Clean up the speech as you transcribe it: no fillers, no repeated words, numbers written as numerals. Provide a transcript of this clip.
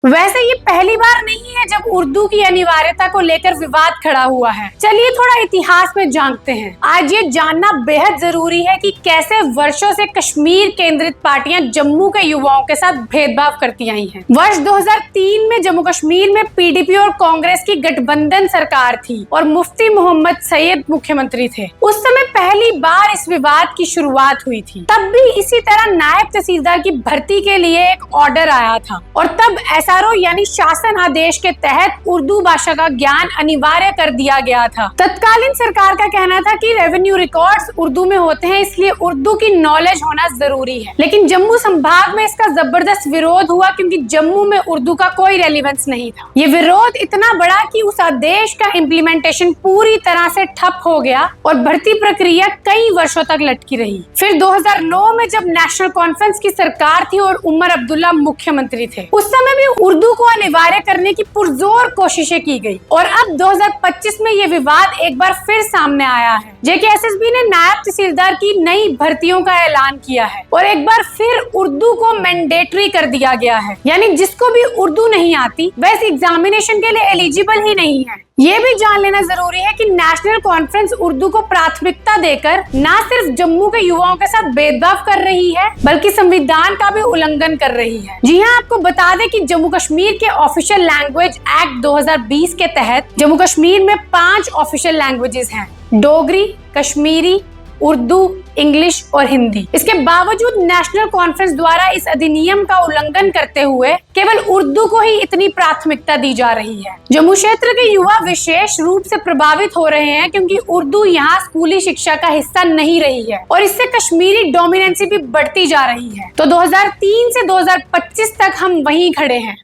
वैसे ये पहली बार नहीं है जब उर्दू की अनिवार्यता को लेकर विवाद खड़ा हुआ है। चलिए थोड़ा इतिहास में जानते हैं। आज ये जानना बेहद जरूरी है कि कैसे वर्षों से कश्मीर केंद्रित पार्टियां जम्मू के युवाओं के साथ भेदभाव करती आई हैं। वर्ष 2003 में जम्मू कश्मीर में पीडीपी और कांग्रेस की गठबंधन सरकार थी और मुफ्ती मोहम्मद सैयद मुख्यमंत्री थे। उस समय पहली बार इस विवाद की शुरुआत हुई थी। तब भी इसी तरह नायब तहसीलदार की भर्ती के लिए एक ऑर्डर आया था और तब एसआरओ यानी शासन आदेश के तहत उर्दू भाषा का ज्ञान अनिवार्य कर दिया गया था। तत्कालीन सरकार का कहना था कि रेवेन्यू रिकॉर्ड्स उर्दू में होते हैं, इसलिए उर्दू की नॉलेज होना जरूरी है। लेकिन जम्मू संभाग में इसका जबरदस्त विरोध हुआ क्योंकि जम्मू में उर्दू का कोई रेलिवेंस नहीं था। ये विरोध इतना बड़ा कि उस आदेश का इम्प्लीमेंटेशन पूरी तरह से ठप हो गया और भर्ती प्रक्रिया कई वर्षों तक लटकी रही। फिर 2009 में जब नेशनल कॉन्फ्रेंस की सरकार थी और उमर अब्दुल्ला मुख्यमंत्री थे, उस समय भी उर्दू को अनिवार्य करने की पुरजोर कोशिशें की गई और अब 2025 में ये विवाद एक बार फिर सामने आया है। जेकेएसएसबी ने नायब तहसीलदार की नई भर्तियों का ऐलान किया है और एक बार फिर उर्दू को मैंडेटरी कर दिया गया है, यानी जिसको भी उर्दू नहीं आती वह इस एग्जामिनेशन के लिए एलिजिबल ही नहीं है। ये भी जान लेना जरूरी है कि नेशनल कॉन्फ्रेंस उर्दू को प्राथमिकता देकर न सिर्फ जम्मू के युवाओं के साथ भेदभाव कर रही है बल्कि संविधान का भी उल्लंघन कर रही है। जी हाँ, आपको बता दें कि जम्मू कश्मीर के ऑफिशियल लैंग्वेज एक्ट 2020 के तहत जम्मू कश्मीर में 5 ऑफिशियल लैंग्वेजेस हैं: डोगरी, कश्मीरी, उर्दू, इंग्लिश और हिंदी। इसके बावजूद नेशनल कॉन्फ्रेंस द्वारा इस अधिनियम का उल्लंघन करते हुए केवल उर्दू को ही इतनी प्राथमिकता दी जा रही है। जम्मू क्षेत्र के युवा विशेष रूप से प्रभावित हो रहे हैं क्योंकि उर्दू यहाँ स्कूली शिक्षा का हिस्सा नहीं रही है और इससे कश्मीरी डोमिनेंसी भी बढ़ती जा रही है। तो 2003 से 2025 तक हम वहीं खड़े हैं।